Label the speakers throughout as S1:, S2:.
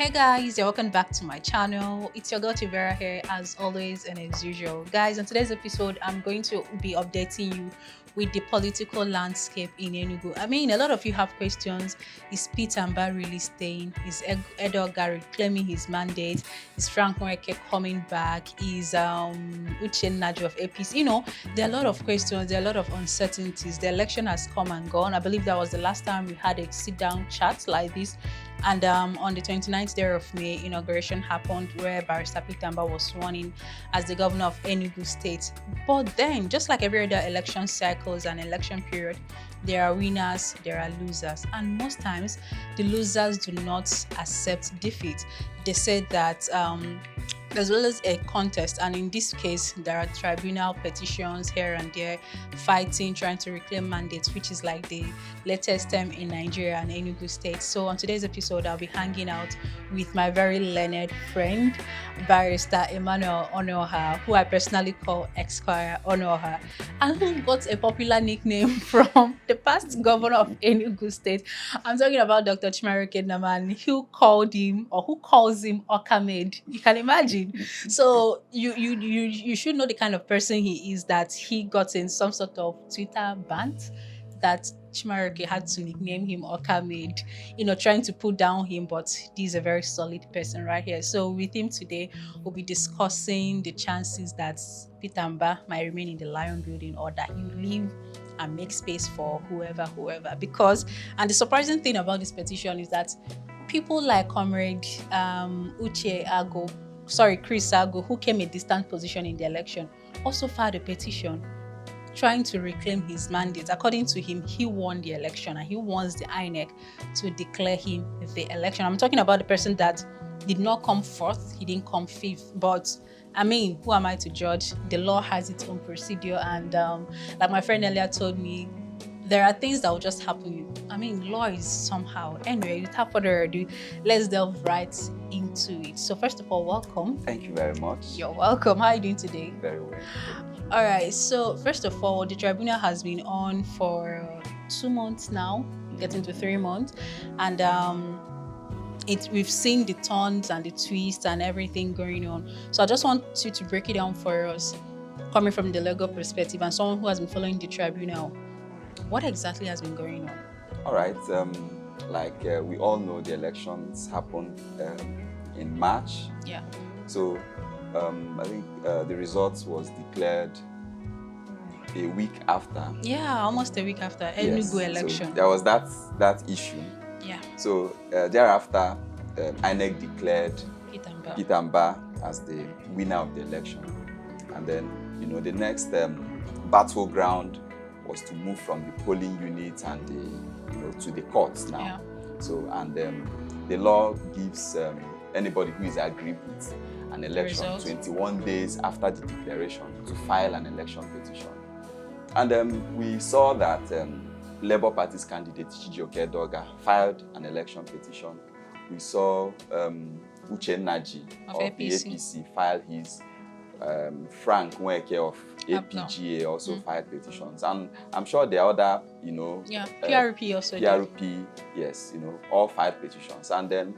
S1: Hey guys, you're welcome back to my channel. It's your girl Tivera here as always and as usual. Guys, on today's episode, I'm going to be updating you with the political landscape in Enugu. I mean, a lot of you have questions. Is Peter Mbah really staying? Is Edeoga reclaiming his mandate? Is Frank Nweke coming back? Is Uche Nnaji of APC? You know, there are a lot of questions, there are a lot of uncertainties. The election has come and gone. I believe that was the last time we had a sit-down chat like this. And on the 29th day of May, inauguration happened where Barrister Peter Mbah was sworn in as the governor of Enugu State. But then, just like every other election cycles and election period, there are winners, there are losers. And most times, the losers do not accept defeat. They said that there's always a contest, and in this case there are tribunal petitions here and there fighting, trying to reclaim mandates, which is like the latest term in Nigeria and Enugu State. So on today's episode, I'll be hanging out with my very learned friend, Barrister Emmanuel Onoha, who I personally call Esquire Onoha, and who got a popular nickname from the past governor of Enugu State. I'm talking about Dr. Chijioke Naman, who called him, or who calls him, Okamed. You can imagine. So you should know the kind of person he is, that he got in some sort of Twitter bant that Chijioke had to nickname him Okamed, trying to put down him, but he's a very solid person right here. So with him today, we'll be discussing the chances that Peter Mbah might remain in the Lion Building, or that he will leave and make space for whoever. Because, and the surprising thing about this petition is that people like Comrade Chris Ago, who came a distant position in the election, also filed a petition trying to reclaim his mandate. According to him, he won the election and he wants the INEC to declare him the election. I'm talking about the person that did not come fourth, he didn't come fifth. But I mean, who am I to judge? The law has its own procedure, and like my friend earlier told me, there are things that will just happen. I mean, law is somehow. Anyway, without further ado, let's delve right into it. So first of all, welcome.
S2: Thank you very much.
S1: You're welcome. How are you doing today?
S2: Very well.
S1: All right. So first of all, the tribunal has been on for 2 months now, getting to 3 months, and we've seen the turns and the twists and everything going on. So I just want you to break it down for us, coming from the legal perspective and someone who has been following the tribunal. What exactly has been going on?
S2: All right. We all know, the elections happened in March.
S1: Yeah.
S2: So I think the results was declared a week after.
S1: Yeah, almost a week after Enugu election.
S2: So there was that issue.
S1: Yeah.
S2: So thereafter, INEC declared Peter Mbah as the winner of the election, and then the next battleground was to move from the polling unit and to the courts now.
S1: Yeah.
S2: So, and the law gives anybody who is aggrieved with an election 21 days after the declaration to file an election petition. And we saw that Labour Party's candidate Chijioke Edeoga filed an election petition. We saw Uche Nnaji of the APC file his. Frank Nweke of APGA also filed petitions, and I'm sure there are other,
S1: PRP also
S2: PRP, yes, all filed petitions. And then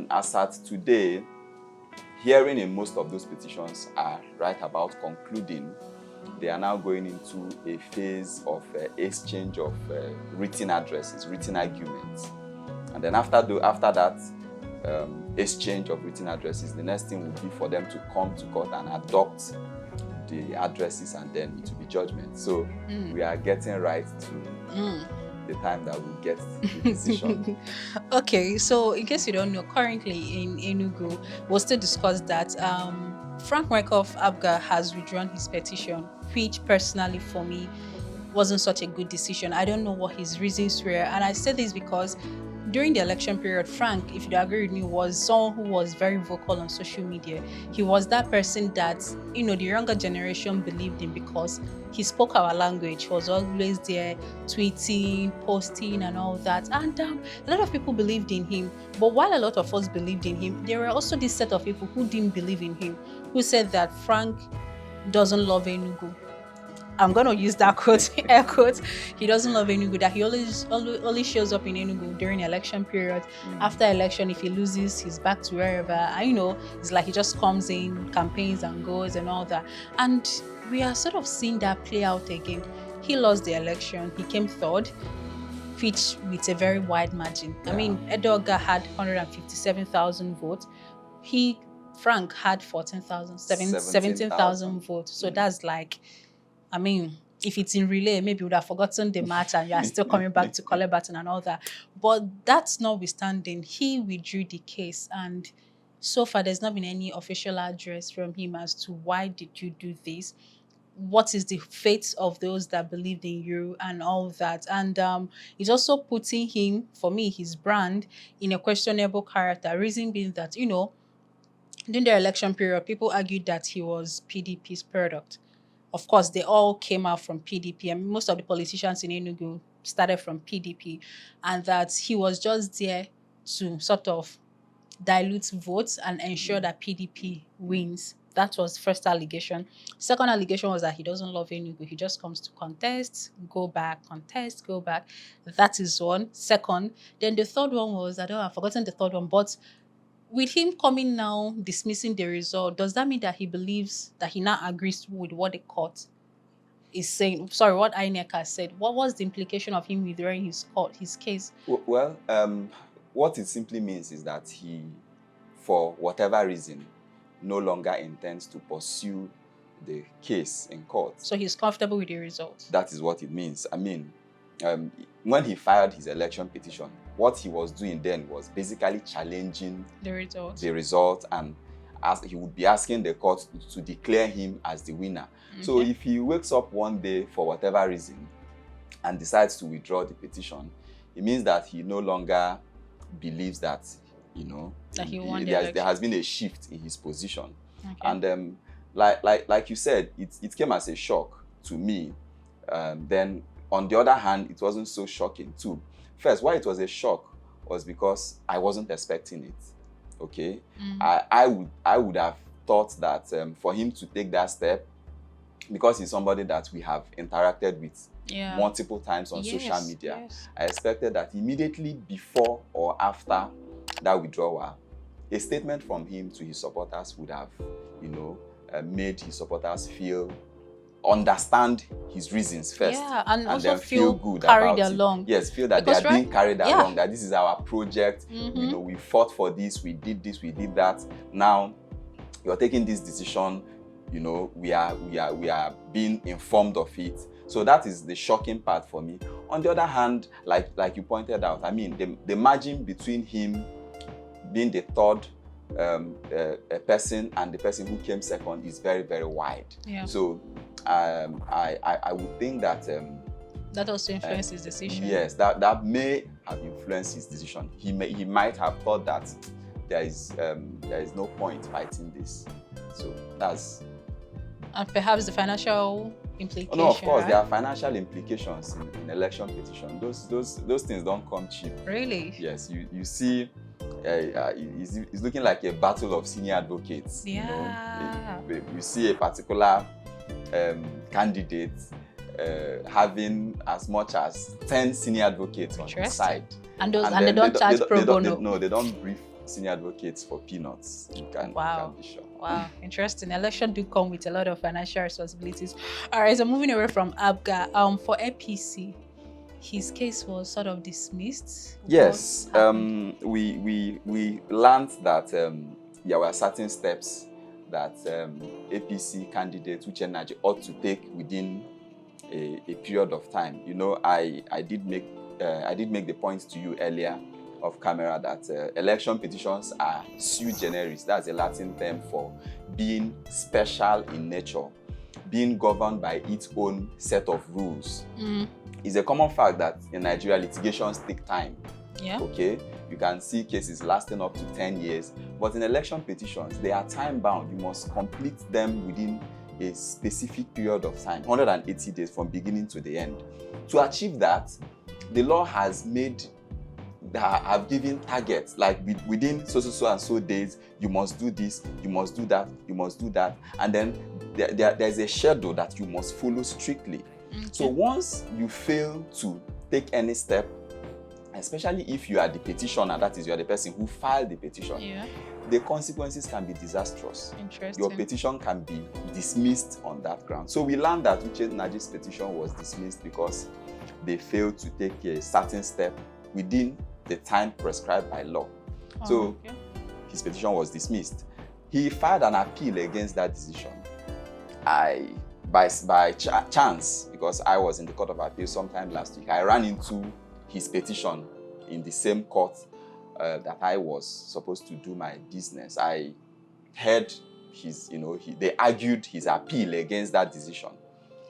S2: as at today, hearing in most of those petitions are right about concluding. They are now going into a phase of exchange of written addresses, written arguments, and then after that exchange of written addresses, the next thing would be for them to come to court and adopt the addresses, and then it will be judgment. So we are getting right to the time that we get the decision.
S1: Okay, so in case you don't know, currently in Enugu, we'll still discuss that Frank Nweke of APGA has withdrawn his petition, which personally for me wasn't such a good decision. I don't know what his reasons were, and I say this because during the election period, Frank, if you agree with me, was someone who was very vocal on social media. He was that person that, the younger generation believed in because he spoke our language. He was always there tweeting, posting and all that. And a lot of people believed in him. But while a lot of us believed in him, there were also this set of people who didn't believe in him, who said that Frank doesn't love Enugu. I'm gonna use that quote, air quotes. He doesn't love Enugu. That he always shows up in Enugu during election period. After election, if he loses, he's back to wherever. I know it's like he just comes in, campaigns and goes and all that. And we are sort of seeing that play out again. He lost the election. He came third, which with a very wide margin. I mean, Edeoga had 157,000 votes. Frank had 17,000 votes. So that's like, I mean, if it's in relay, maybe you would have forgotten the match and you are still coming back to collect baton and all that. But that's notwithstanding, he withdrew the case, and so far there's not been any official address from him as to why did you do this, what is the fate of those that believed in you and all that. And it's also putting him, for me, his brand, in a questionable character. Reason being that, during the election period, people argued that he was PDP's product. Of course, they all came out from PDP, and most of the politicians in Enugu started from PDP, and that he was just there to sort of dilute votes and ensure that PDP wins. That was first allegation. Second allegation was that he doesn't love Enugu. He just comes to contest, go back, contest, go back. That is one. Second. Then the third one was, I've forgotten the third one, but with him coming now, dismissing the result, does that mean that he believes that he now agrees with what the court is saying? Sorry, what INEC has said. What was the implication of him withdrawing his case?
S2: Well, what it simply means is that he, for whatever reason, no longer intends to pursue the case in court.
S1: So he's comfortable with the result.
S2: That is what it means. I mean, when he filed his election petition, what he was doing then was basically challenging the result, and he would be asking the court to declare him as the winner. Okay. So if he wakes up one day for whatever reason and decides to withdraw the petition, it means that he no longer believes that,
S1: that
S2: there has been a shift in his position. Okay. And like you said, it came as a shock to me. Then on the other hand, it wasn't so shocking too. First, why it was a shock was because I wasn't expecting it. Okay, I would have thought that for him to take that step, because he's somebody that we have interacted with multiple times on social media. Yes. I expected that immediately before or after that withdrawal, a statement from him to his supporters would have, made his supporters understand his reasons first,
S1: and also
S2: then feel good
S1: carried
S2: about
S1: along.
S2: It. Yes, feel that they are being carried along, that this is our project, we fought for this, we did this, we did that. Now you're taking this decision, we are being informed of it. So that is the shocking part for me. On the other hand, like you pointed out, I mean, the margin between him being the third person and the person who came second is very, very wide. Yeah. So I would think that
S1: that also influenced his decision.
S2: Yes, that may have influenced his decision. He might have thought that there is no point fighting this. So that's.
S1: And perhaps the financial implications.
S2: No, of course, right? There are financial implications in election petition. Those things don't come cheap.
S1: Really?
S2: Yes, you see. It's looking like a battle of senior advocates.
S1: Yeah.
S2: You see a particular candidate having as much as 10 senior advocates on his side.
S1: And they don't charge pro bono.
S2: No, they don't brief senior advocates for peanuts. You can be sure.
S1: Wow, interesting. Election do come with a lot of financial responsibilities. All right, so moving away from ABGA, for APC, his case was sort of dismissed.
S2: Yes, we learned that there were certain steps that APC candidate Uche Naji ought to take within a period of time. I did make the point to you earlier off camera that election petitions are sui generis. That's a Latin term for being special in nature, being governed by its own set of rules. It's a common fact that in Nigeria, litigations take time.
S1: Yeah.
S2: Okay? You can see cases lasting up to 10 years. But in election petitions, they are time-bound. You must complete them within a specific period of time, 180 days from beginning to the end. To achieve that, the law has made that have given targets, like within so and so days, you must do this, you must do that, you must do that, and then there's a schedule that you must follow strictly.
S1: Okay.
S2: So once you fail to take any step, especially if you are the petitioner, that is, you are the person who filed the petition,
S1: Yeah.
S2: the consequences can be disastrous.
S1: Interesting.
S2: Your petition can be dismissed on that ground. So we learned that Uche Naji's petition was dismissed because they failed to take a certain step within the time prescribed by law. So
S1: okay.
S2: his petition was dismissed. He filed an appeal against that decision. By chance, because I was in the Court of Appeal sometime last week, I ran into his petition in the same court that I was supposed to do my business. I heard his, they argued his appeal against that decision.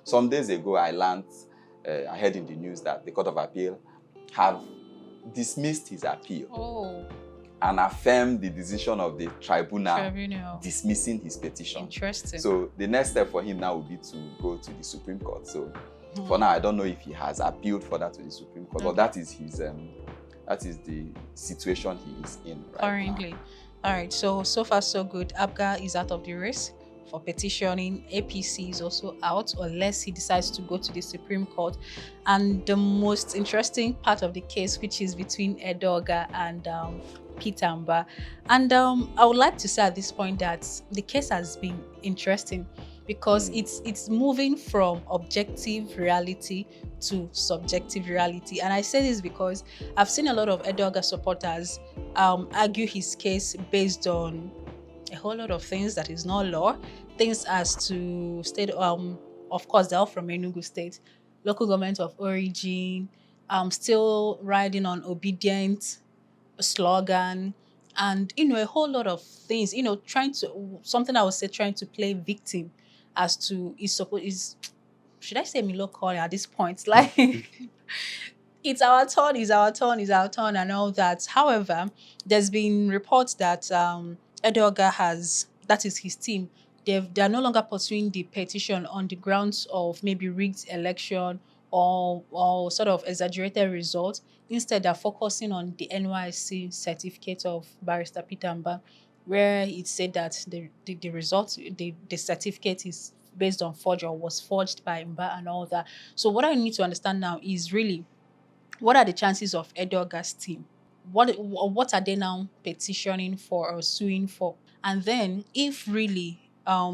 S2: Some days ago, I heard in the news that the Court of Appeal have dismissed his appeal and affirmed the decision of the tribunal dismissing his petition.
S1: Interesting.
S2: So the next step for him now will be to go to the Supreme Court. So for now, I don't know if he has appealed for that to the Supreme Court, but that is his that is the situation he is in
S1: currently.
S2: Now.
S1: All right. So far so good. Abga is out of the race for petitioning. APC is also out unless he decides to go to the Supreme Court. And the most interesting part of the case, which is between Edeoga and Peter Mbah. And I would like to say at this point that the case has been interesting because it's moving from objective reality to subjective reality. And I say this because I've seen a lot of Edeoga supporters argue his case based on a whole lot of things that is not law. Things as to state, of course, they're all from Enugu State, local government of origin, still riding on obedient slogan, and a whole lot of things. Trying to play victim as to should I say Milo calling at this point? Like it's our turn, and all that. However, there's been reports that Edeoga that is his team, they're no longer pursuing the petition on the grounds of maybe rigged election or sort of exaggerated results. Instead, they're focusing on the NYSC certificate of Barrister Peter Mbah, where it said that the results, the certificate is based on forgery or was forged by Mbah and all that. So what I need to understand now is really, what are the chances of Edeoga's team? What are they now petitioning for or suing for? And then, if really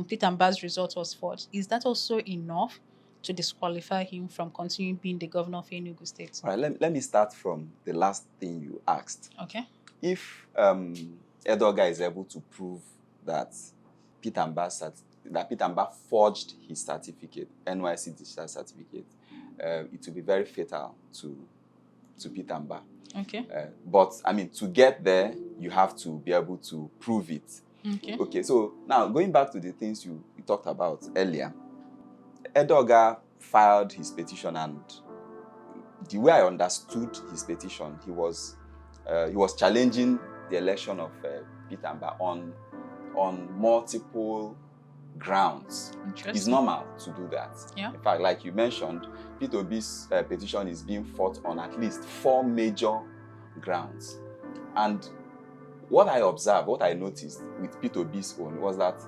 S1: Peter Mbah's result was forged, is that also enough to disqualify him from continuing being the governor of Enugu State?
S2: All right, let me start from the last thing you asked.
S1: Okay.
S2: If Edeoga is able to prove that Peter Mbah forged his certificate, NYSC digital certificate, it will be very fatal to Peter Mbah.
S1: Okay.
S2: But I mean, to get there, you have to be able to prove it. Okay. So now, going back to the things you talked about earlier, Edeoga filed his petition, and the way I understood his petition, he was challenging the election of Peter Mbah on multiple grounds. It's normal to do that.
S1: Yeah.
S2: In fact, like you mentioned, Peter Mbah's petition is being fought on at least 4 major grounds. And what I noticed with Peter Mbah's own was that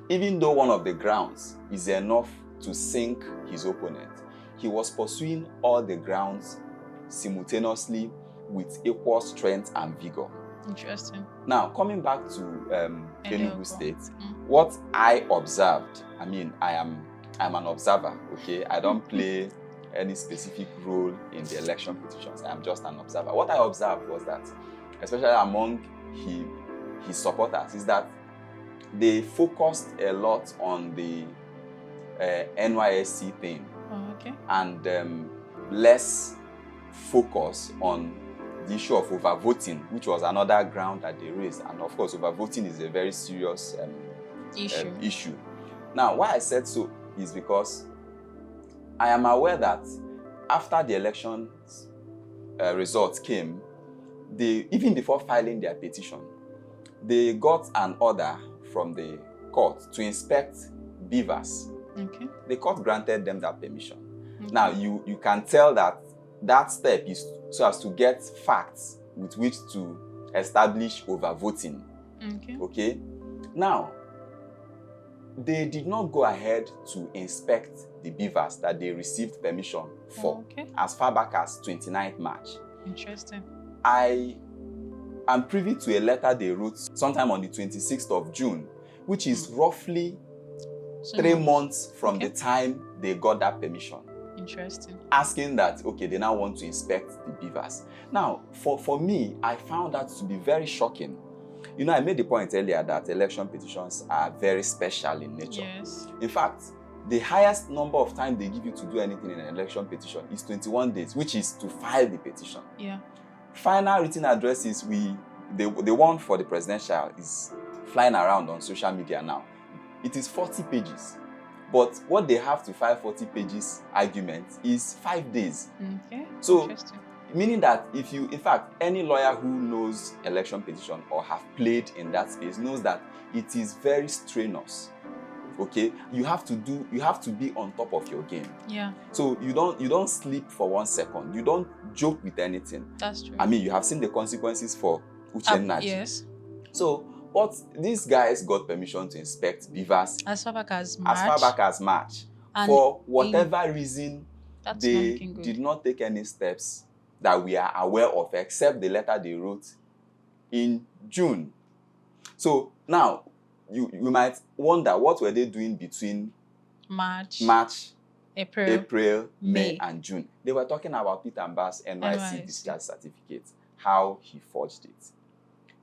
S2: even though one of the grounds is enough to sink his opponent, he was pursuing all the grounds simultaneously with equal strength and vigor.
S1: Interesting.
S2: Now, coming back to Enugu State, what I observed, I mean, I'm an observer, okay? I don't play any specific role in the election petitions. I'm just an observer. What I observed was that, especially among his supporters, is that they focused a lot on the NYSC thing, and less focus on the issue of overvoting, which was another ground that they raised. And of course, overvoting is a very serious issue. Now, why I said so is because I am aware that after the election results came, even before filing their petition, they got an order from the court to inspect beavers.
S1: Okay.
S2: The court granted them that permission. Okay. Now, you can tell that that step is so as to get facts with which to establish overvoting. Okay. Now, they did not go ahead to inspect the beavers that they received permission for as far back as 29th March.
S1: Interesting.
S2: I am privy to a letter they wrote sometime on the 26th of June, which is roughly 3 months from the time they got that permission.
S1: Interesting.
S2: Asking that, okay, they now want to inspect the beavers. Now, for me, I found that to be very shocking. You know, I made the point earlier that election petitions are very special in nature.
S1: Yes.
S2: In fact, the highest number of time they give you to do anything in an election petition is 21 days, which is to file the petition.
S1: Yeah.
S2: Final written addresses, the one for the presidential is flying around on social media now. It is 40 pages. But what they have to file 40 pages argument is 5 days.
S1: Okay.
S2: So, meaning that if you, in fact, any lawyer who knows election petition or have played in that space knows that it is very strenuous. Okay, you have to be on top of your game.
S1: Yeah.
S2: So you don't sleep for 1 second. You don't joke with anything.
S1: That's true.
S2: I mean, you have seen the consequences for Uchenna.
S1: Yes.
S2: So, but these guys got permission to inspect beavers
S1: as far back as March.
S2: And for whatever reason, they did not take any steps that we are aware of, except the letter they wrote in June. So now, you might wonder, what were they doing between March, April, May, and June? They were talking about Peter Mbah's NYC discharge certificate, how he forged it.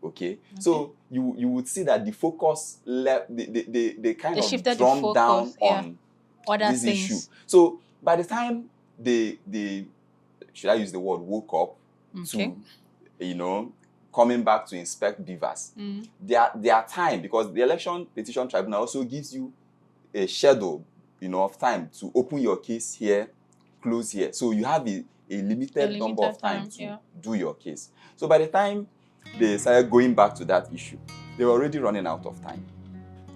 S2: Okay, so you would see that the focus they kind of drummed down on this issue. So by the time they should I use the word woke up to, you know, coming back to inspect beavers, their time, because the Election Petition Tribunal also gives you a schedule, you know, of time to open your case here, close here. So you have a limited number of time to do your case. So by the time they started going back to that issue, they were already running out of time.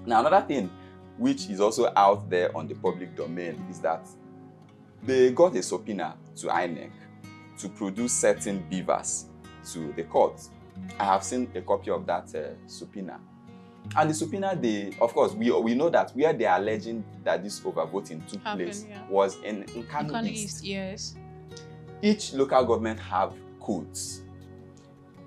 S2: Now, another thing which is also out there on the public domain is that they got a subpoena to INEC to produce certain beavers to the court. I have seen a copy of that subpoena. And the subpoena, of course, we know that where they are alleging that this overvoting took place was in Kano East.
S1: Yes.
S2: Each local government have codes.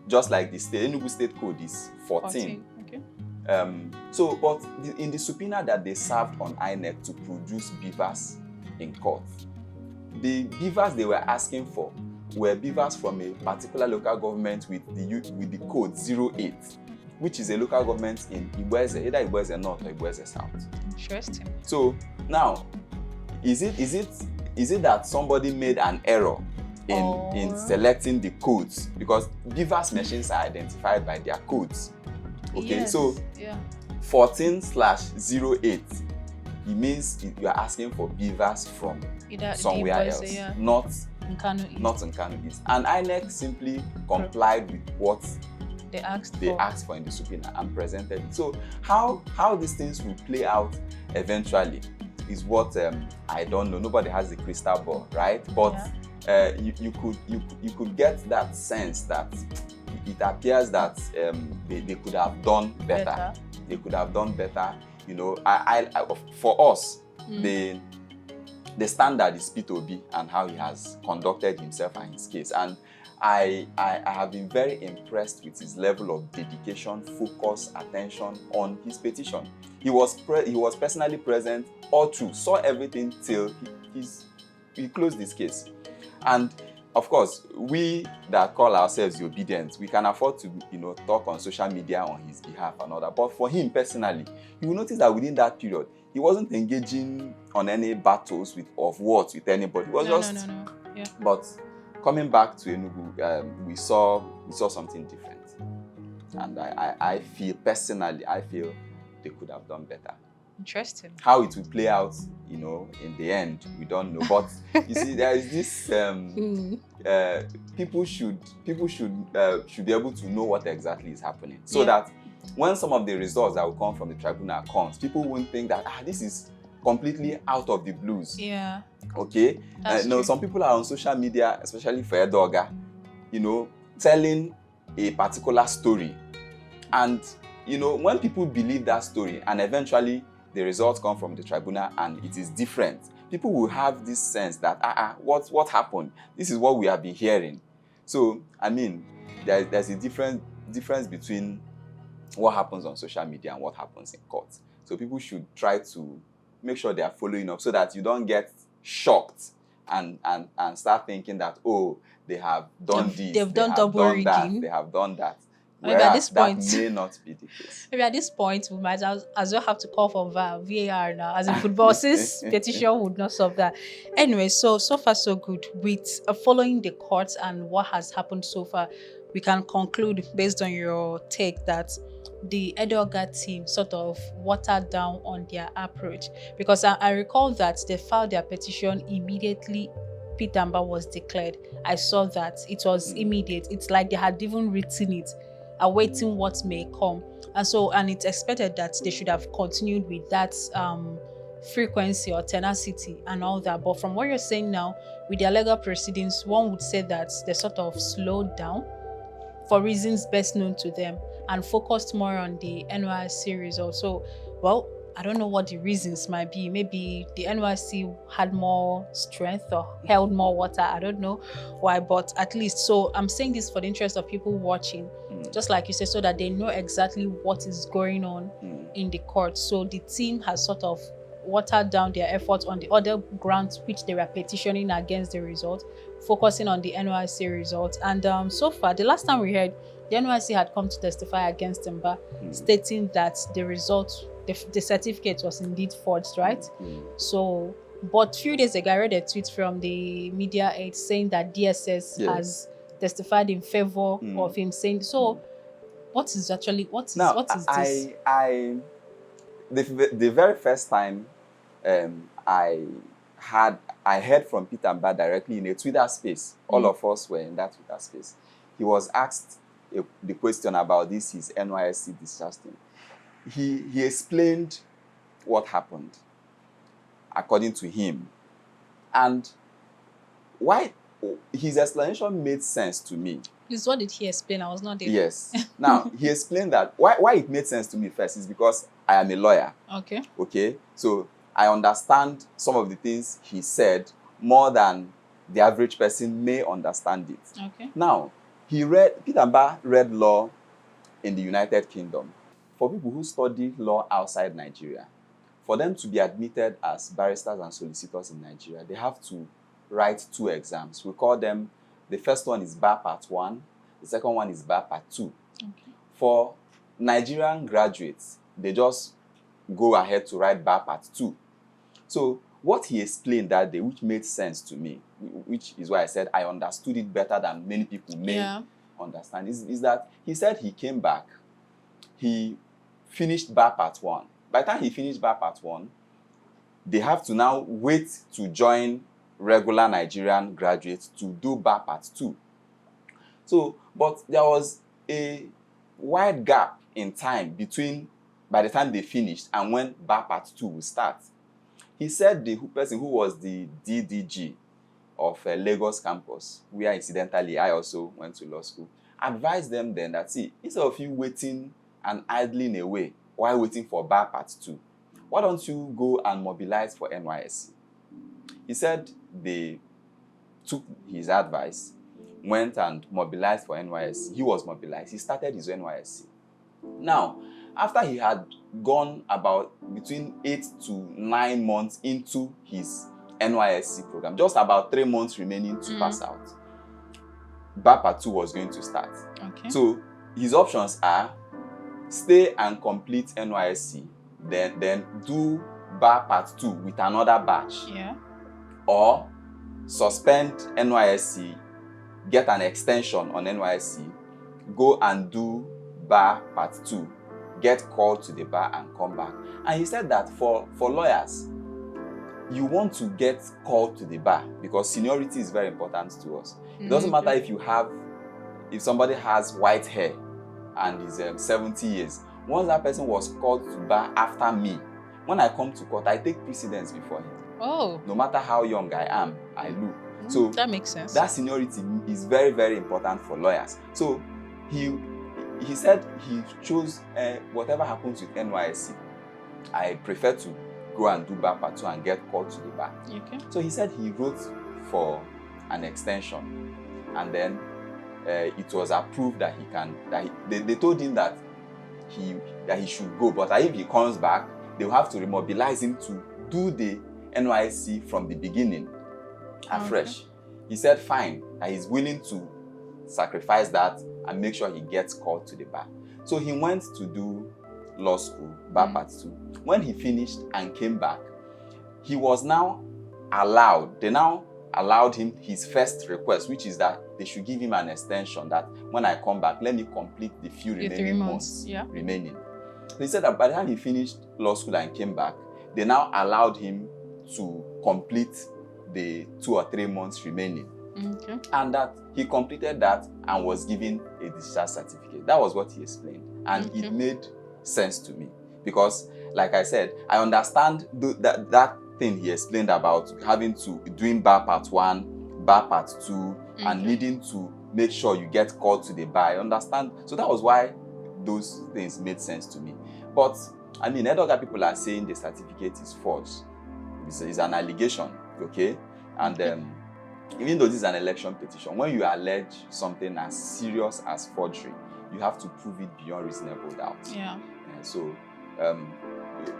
S2: Just like the state, Enugu State Code is 14.
S1: Okay.
S2: But in the subpoena that they served on INEC to produce beavers in court, the beavers they were asking for were beavers from a particular local government with the code 08, which is a local government in Ibueze, either Ibueze North or Ibueze South.
S1: Interesting.
S2: So now, is it that somebody made an error in selecting the codes, because beavers machines are identified by their codes? Okay, so 14/08, it means you are asking for beavers from somewhere else, not in Kano East. And INEC simply complied with what they asked for in the subpoena and presented it. So how these things will play out eventually is what I don't know. Nobody has the crystal ball, right? But you could get that sense that it appears that they could have done better. They could have done better. You know, for us, the standard is Peter Mbah and how he has conducted himself and his case. And I have been very impressed with his level of dedication, focus, attention on his petition. He was personally present all through, saw everything till he closed his case. And of course, we that call ourselves the obedient, we can afford to, you know, talk on social media on his behalf and all that. But for him personally, you will notice that within that period, he wasn't engaging on any battles with words with anybody. It was
S1: No. Yeah.
S2: But coming back to Enugu, we saw something different, and I feel they could have done better.
S1: Interesting.
S2: How it will play out, you know, in the end, we don't know. But you see, there is this people should be able to know what exactly is happening, so that when some of the results that will come from the tribunal comes, people won't think that this is completely out of the blues.
S1: Yeah.
S2: Okay?
S1: That's
S2: No,
S1: true.
S2: some people are on social media, especially for Edeoga, telling a particular story. And, when people believe that story and eventually the results come from the tribunal and it is different, people will have this sense that, what happened? This is what we have been hearing. So, there's a difference between what happens on social media and what happens in court. So people should try to make sure they are following up so that you don't get shocked and start thinking that, oh, they have done this,
S1: They've
S2: they
S1: done
S2: have
S1: double
S2: done that,
S1: rigging.
S2: they have done that.
S1: Maybe at
S2: Whereas
S1: this
S2: that
S1: point,
S2: may not be the case.
S1: maybe at this point, we might as well have to call for VAR now. As in football, since petition would not solve that. Anyway, so far so good. With following the courts and what has happened so far, we can conclude based on your take that the Edeoga team sort of watered down on their approach, because I recall that they filed their petition immediately Peter Mbah was declared. I saw that it was immediate. It's like they had even written it, awaiting what may come. And it's expected that they should have continued with that frequency or tenacity and all that. But from what you're saying now, with their legal proceedings, one would say that they sort of slowed down for reasons best known to them and focused more on the NYSC result. So, well, I don't know what the reasons might be. Maybe the NYSC had more strength or held more water. I don't know why, but at least. So I'm saying this for the interest of people watching, just like you said, so that they know exactly what is going on in the court. So the team has sort of watered down their efforts on the other grounds which they were petitioning against the result, focusing on the NYSC result. And so far, the last time we heard, the NYSC had come to testify against Mbah, stating that the result, the certificate was indeed forged, right? So, but a few days ago, I read a tweet from the media aide saying that DSS has testified in favor of him, saying, so what is this?
S2: The very first time I heard from Peter Mbah directly in a Twitter space. All of us were in that Twitter space. He was asked the question about this, his NYSC discharge thing. He explained what happened, according to him. And why his explanation made sense to me.
S1: Please, what did he explain? I was not there.
S2: Yes. Now, he explained that why it made sense to me first is because I am a lawyer.
S1: Okay.
S2: Okay? So I understand some of the things he said more than the average person may understand it.
S1: Okay.
S2: Now, Peter Mbah read law in the United Kingdom. For people who study law outside Nigeria, for them to be admitted as barristers and solicitors in Nigeria, they have to write 2 exams. We call them, the first one is Bar Part 1, the second one is Bar Part 2.
S1: Okay.
S2: For Nigerian graduates, they just go ahead to write Bar Part 2. So what he explained that day, which made sense to me, which is why I said I understood it better than many people may understand, is that he said he came back, he finished Bar Part 1. By the time he finished Bar Part 1, they have to now wait to join regular Nigerian graduates to do Bar Part 2. So, but there was a wide gap in time between by the time they finished and when Bar Part 2 will start. He said the person who was the DDG of Lagos campus, where incidentally I also went to law school, advised them then that, see, instead of you waiting and idling away while waiting for Bar Part 2, why don't you go and mobilize for NYSC? He said they took his advice, went and mobilized for NYSC. He was mobilized. He started his NYSC. Now, after he had gone about between 8 to 9 months into his NYSC program, just about 3 months remaining to pass out, Bar Part 2 was going to start.
S1: Okay.
S2: So his options are stay and complete NYSC, then do Bar Part 2 with another batch.
S1: Yeah.
S2: Or suspend NYSC, get an extension on NYSC, go and do Bar Part 2, get called to the bar and come back. And he said that for lawyers, you want to get called to the bar because seniority is very important to us. It doesn't matter if somebody has white hair and is 70 years. Once that person was called to bar after me, when I come to court, I take precedence before him.
S1: Oh.
S2: No matter how young I am, I look. So
S1: that makes sense.
S2: That seniority is very, very important for lawyers. So he said he chose whatever happens with NYSC, I prefer to go and do bar part 2 and get called to the bar.
S1: Okay.
S2: So he said he wrote for an extension, and then it was approved that he can. They told him that he should go, but if he comes back, they'll have to remobilize him to do the NYSC from the beginning afresh. Okay. He said fine, that he's willing to sacrifice that and make sure he gets called to the bar. So he went to do law school, bar part 2. When he finished and came back, he was now allowed, they now allowed him his first request, which is that they should give him an extension, that when I come back, let me complete the few remaining months remaining. So he said that by the time he finished law school and came back, they now allowed him to complete the 2 or 3 months remaining.
S1: Okay.
S2: And that he completed that and was given a discharge certificate. That was what he explained. And it made sense to me. Because, like I said, I understand that thing he explained about doing bar part 1, bar part 2, and needing to make sure you get called to the bar. I understand. So that was why those things made sense to me. But, I mean, Edeoga people are saying the certificate is false. It's an allegation, okay? And even though this is an election petition, when you allege something as serious as forgery, you have to prove it beyond reasonable doubt.
S1: Yeah.
S2: So,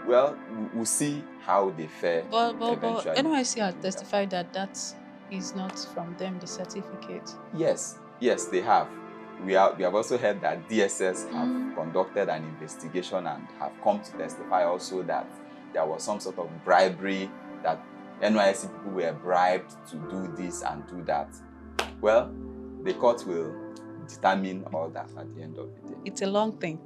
S2: well, we'll see how they fare.
S1: But NYC has testified that is not from them, the certificate.
S2: Yes, they have. We have also heard that DSS have conducted an investigation and have come to testify also that there was some sort of bribery, that NYSC people were bribed to do this and do that. Well, the court will determine all that at the end of the day.
S1: It's a long thing.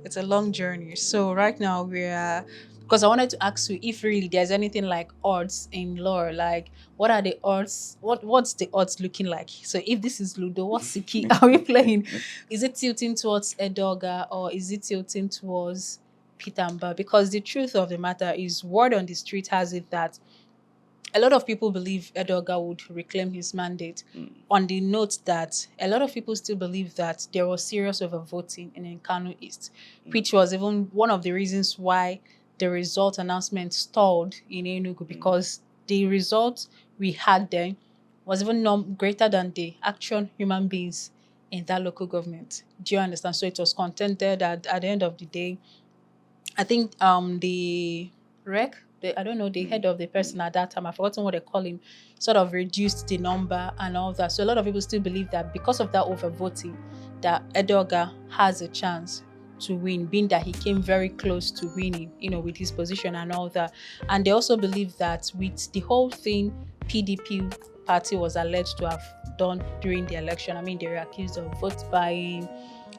S1: It's a long journey. So right now because I wanted to ask you if really there's anything like odds in law, like what are the odds? What's the odds looking like? So if this is Ludo, what's the key are we playing? Is it tilting towards Edeoga or is it tilting towards Peter Mbah? Because the truth of the matter is, word on the street has it that a lot of people believe Edeoga would reclaim his mandate, on the note that a lot of people still believe that there was serious overvoting in Kano East, which was even one of the reasons why the result announcement stalled in Enugu, because the result we had then was even greater than the actual human beings in that local government. Do you understand? So it was contended at the end of the day. I think the head of the person at that time, I've forgotten what they call him, sort of reduced the number and all that. So a lot of people still believe that because of that overvoting, that Edeoga has a chance to win, being that he came very close to winning, with his position and all that. And they also believe that with the whole thing PDP party was alleged to have done during the election, I mean, they were accused of vote buying,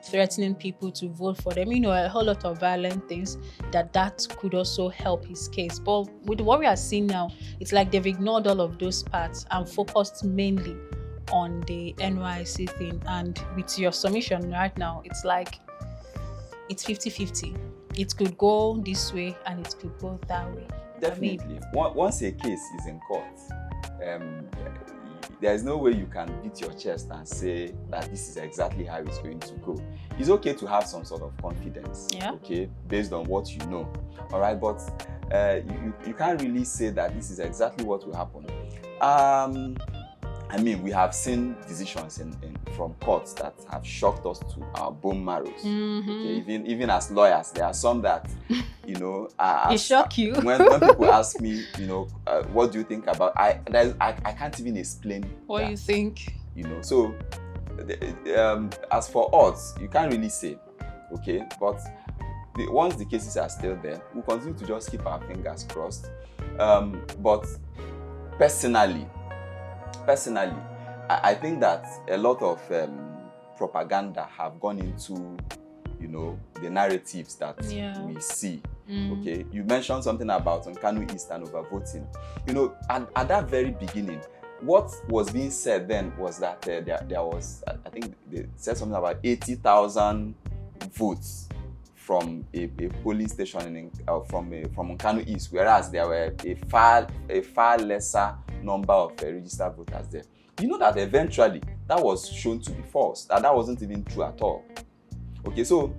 S1: threatening people to vote for them, a whole lot of violent things, that could also help his case. But with what we are seeing now, it's like they've ignored all of those parts and focused mainly on the NYC thing. And with your submission right now, it's like it's 50-50. It could go this way and it could go that way.
S2: Definitely. Once a case is in court, there is no way you can beat your chest and say that this is exactly how it's going to go. It's okay to have some sort of confidence, okay, based on what you know, all right? But you can't really say that this is exactly what will happen. I mean, we have seen decisions from courts that have shocked us to our bone marrows. Okay? Even as lawyers, there are some that,
S1: it shock you.
S2: when people ask me, what do you think about? I can't even explain
S1: what you think.
S2: So as for odds, you can't really say, okay. But once the cases are still there, we'll continue to just keep our fingers crossed. But personally, I think that a lot of propaganda have gone into, the narratives that we see. Okay, you mentioned something about Kano East and overvoting. At that very beginning, what was being said then was that there was, I think they said something about 80,000 votes from a polling station from Nkanu East, whereas there were a far lesser number of registered voters there. You know that eventually that was shown to be false, that wasn't even true at all. Okay, so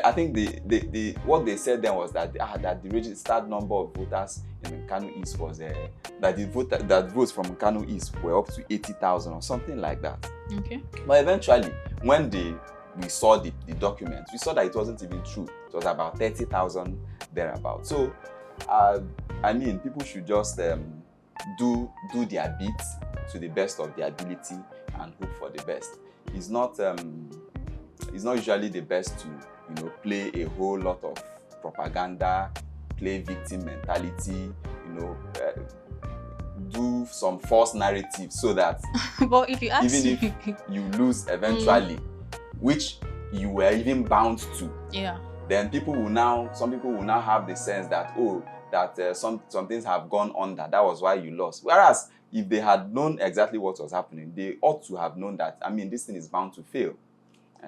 S2: I think the what they said then was that the registered number of voters in Nkanu East was that votes from Nkanu East were up to 80,000 or something like that.
S1: Okay.
S2: But eventually, when we saw the document, we saw that it wasn't even true. It was about 30,000 thereabout. So, I mean, people should just do their bit to the best of their ability and hope for the best. It's not usually the best to play a whole lot of propaganda, play victim mentality, do some false narrative so that
S1: but if you ask
S2: even if you lose eventually, which you were even bound to, then some people will now have the sense that some things have gone under, that was why you lost. Whereas if they had known exactly what was happening, they ought to have known that, I mean, this thing is bound to fail.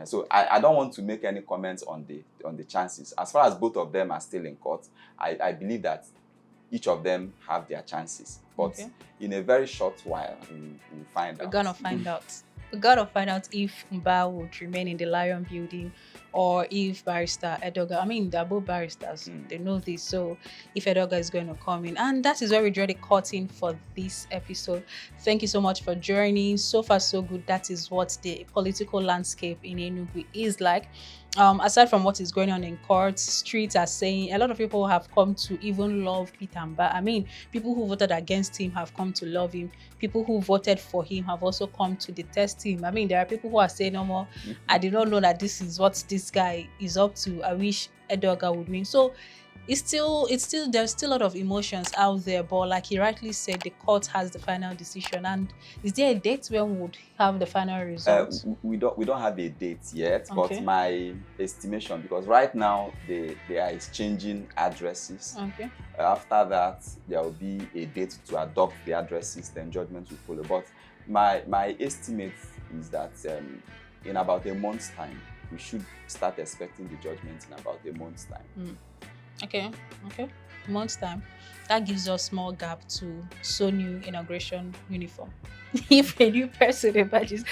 S2: So I don't want to make any comments on the chances. As far as both of them are still in court, I believe that each of them have their chances. But in a very short while, we'll find out.
S1: We're gonna find out. We gotta find out if Mbah would remain in the Lion Building or if Barrister Edeoga, I mean, they're both barristers, they know this, so if Edeoga is going to come in. And that is where we draw the curtain for this episode. Thank you so much for joining. So far, so good. That is what the political landscape in Enugu is like. Aside from what is going on in courts, streets are saying a lot of people have come to even love Peter Mbah. I mean, people who voted against him have come to love him. People who voted for him have also come to detest him. I mean, there are people who are saying, no more, I did not know that this is what this guy is up to. I wish Edeoga would win. So there's still a lot of emotions out there, but like he rightly said, the court has the final decision. And is there a date when we would have the final results?
S2: We don't have a date yet, but my estimation, because right now they are exchanging addresses. After that, there will be a date to adopt the addresses, then judgment will follow. But my estimate is that in about a month's time, we should start expecting the judgment in about a month's time.
S1: Okay. Month's time. That gives us small gap to sew new inauguration uniform. If a new person emerges.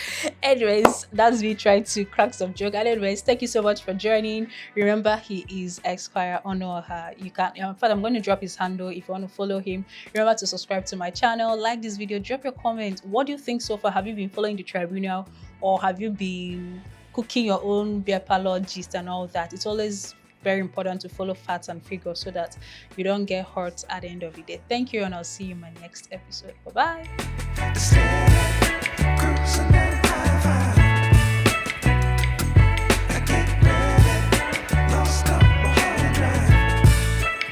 S1: Anyways, that's me trying to crack some joke. And anyways, thank you so much for joining. Remember, he is Esquire Onoha. You can, in fact, I'm going to drop his handle if you want to follow him. Remember to subscribe to my channel, like this video, drop your comment. What do you think so far? Have you been following the tribunal, or have you been cooking your own beer parlor gist and all that? It's always very important to follow facts and figures so that you don't get hurt at the end of the day. Thank you, and I'll see you in my next episode. Bye-bye.